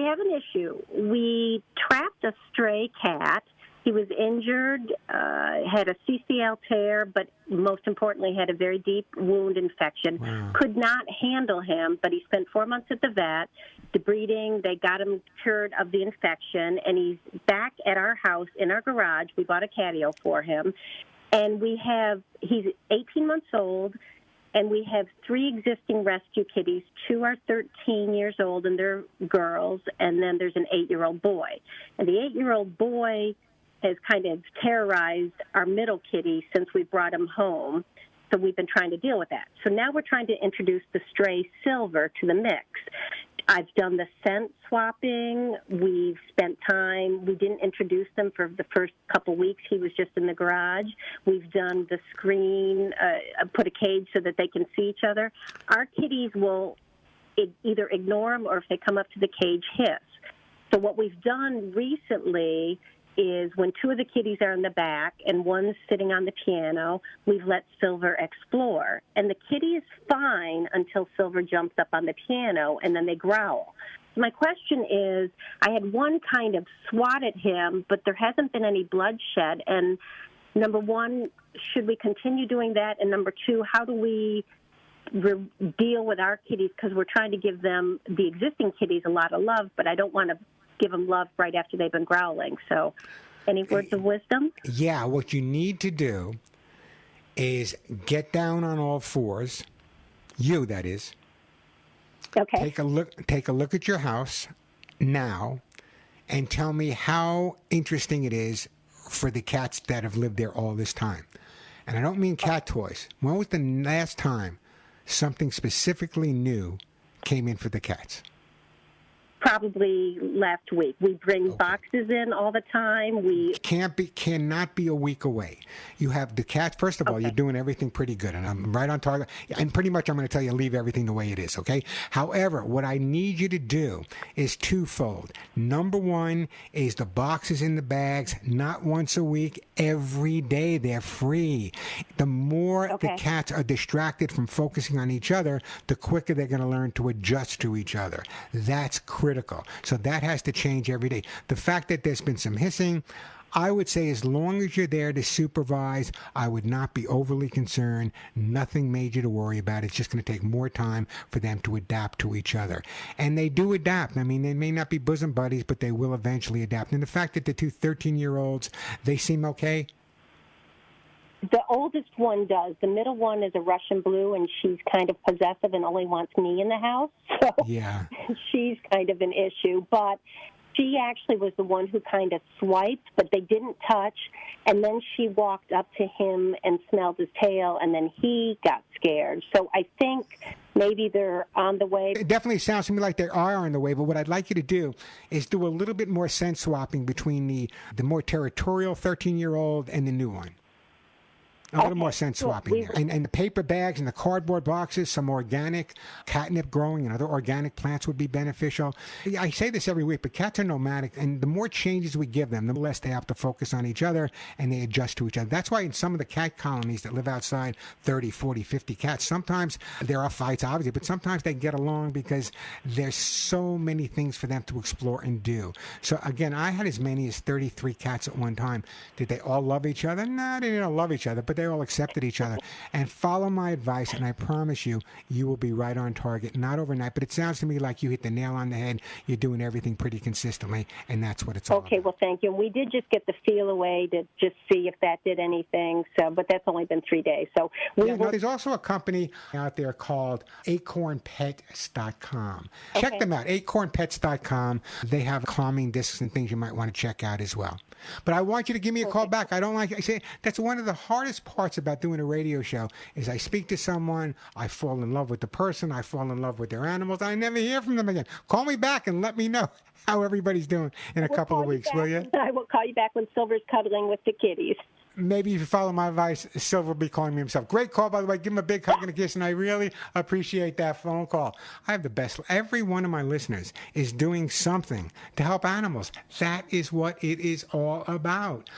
we have an issue. We trapped a stray cat. He was injured, had a CCL tear, but most importantly had a very deep wound infection. Wow. Could not handle him, but he spent 4 months at the vet. The breeding, they got him cured of the infection, and he's back at our house in our garage. We bought a catio for him, and he's 18 months old, and we have 3 existing rescue kitties. 2 are 13 years old, and they're girls, and then there's an 8-year-old boy. And the 8-year-old boy has kind of terrorized our middle kitty since we brought him home, so we've been trying to deal with that. So now we're trying to introduce the stray Silver to the mix. I've done the scent swapping. We've spent time. We didn't introduce them for the first couple weeks. He was just in the garage. We've done the screen, put a cage so that they can see each other. Our kitties will either ignore them or if they come up to the cage, hiss. So what we've done recently is when 2 of the kitties are in the back and one's sitting on the piano, we've let Silver explore. And the kitty is fine until Silver jumps up on the piano, and then they growl. So my question is, I had one kind of swat at him, but there hasn't been any bloodshed. And number one, should we continue doing that? And number 2, how do we deal with our kitties? Because we're trying to give them, the existing kitties, a lot of love, but I don't want to give them love right after they've been growling. So any words of wisdom? Yeah, what you need to do is get down on all fours, you that is. Okay. Take a look at your house now and tell me how interesting it is for the cats that have lived there all this time. And I don't mean cat toys. When was the last time something specifically new came in for the cats? Probably last week. We bring boxes in all the time. Cannot be a week away. You have the cats. First of all, you're doing everything pretty good, and I'm right on target. And pretty much, I'm going to tell you, leave everything the way it is. Okay. However, what I need you to do is twofold. Number one is the boxes in the bags, not once a week, every day. They're free. The more the cats are distracted from focusing on each other, the quicker they're going to learn to adjust to each other. That's critical. So that has to change every day. The fact that there's been some hissing, I would say as long as you're there to supervise, I would not be overly concerned. Nothing major to worry about. It's just going to take more time for them to adapt to each other. And they do adapt. I mean, they may not be bosom buddies, but they will eventually adapt. And the fact that the 2 13-year-olds, they seem okay. The oldest one does. The middle one is a Russian blue, and she's kind of possessive and only wants me in the house. So yeah, she's kind of an issue. But she actually was the one who kind of swiped, but they didn't touch. And then she walked up to him and smelled his tail, and then he got scared. So I think maybe they're on the way. It definitely sounds to me like they are on the way, but what I'd like you to do is do a little bit more scent swapping between the more territorial 13-year-old and the new one. A little more scent swapping there. And the paper bags and the cardboard boxes, some organic catnip growing and other organic plants would be beneficial. I say this every week, but cats are nomadic, and the more changes we give them, the less they have to focus on each other, and they adjust to each other. That's why in some of the cat colonies that live outside, 30, 40, 50 cats, sometimes there are fights, obviously, but sometimes they get along because there's so many things for them to explore and do. So, again, I had as many as 33 cats at one time. Did they all love each other? No, they didn't all love each other, but they all accepted each other. And follow my advice, and I promise you, you will be right on target. Not overnight, but it sounds to me like you hit the nail on the head. You're doing everything pretty consistently, and that's what it's all about. Okay, well, thank you. We did just get the feel away to just see if that did anything, so, but that's only been 3 days. So there's also a company out there called acornpets.com. Check them out, acornpets.com. They have calming discs and things you might want to check out as well. But I want you to give me a call back. I say that's one of the hardest parts about doing a radio show is I speak to someone, I fall in love with the person, I fall in love with their animals, I never hear from them again. Call me back and let me know how everybody's doing in a couple of weeks, will you? I will call you back when Silver's cuddling with the kitties. Maybe if you follow my advice, Silver will be calling me himself. Great call, by the way. Give him a big hug and a kiss, and I really appreciate that phone call. I have the best. Every one of my listeners is doing something to help animals. That is what it is all about.